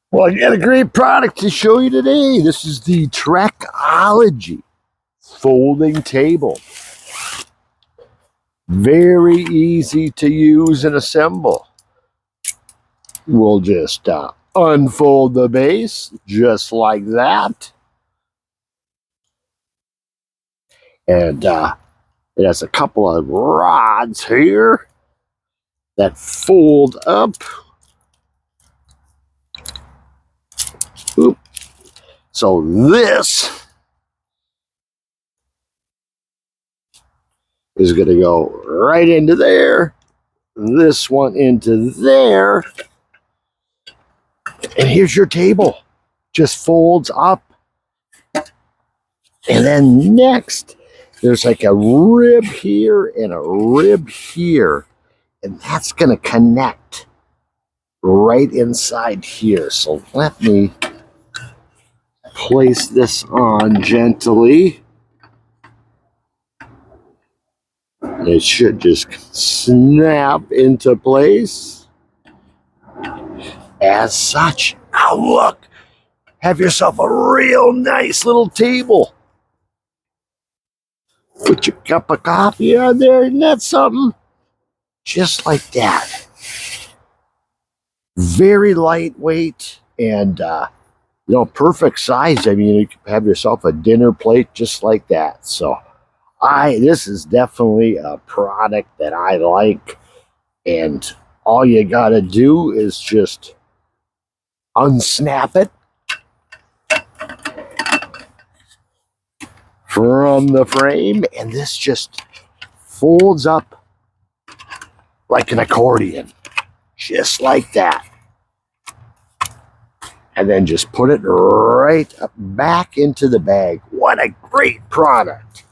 Well, I got a great product to show you today. This is the Trekology folding table. Very easy to use and assemble. We'll just unfold the base just like that. And it has a couple of rods here that fold up. Oop. So this is going to go right into there. This one into there. And here's your table. Just folds up. And then next, there's like a rib here and a rib here. And that's going to connect right inside here. So let me place this on gently. It should just snap into place. As such, now look, have yourself a real nice little table. Put your cup of coffee on there, and that's something. Just like that. Very lightweight and perfect size. I mean, you can have yourself a dinner plate just like that. So this is definitely a product that I like, and all you gotta do is just unsnap it from the frame, and this just folds up like an accordion, just like that. And then just put it right back into the bag. What a great product.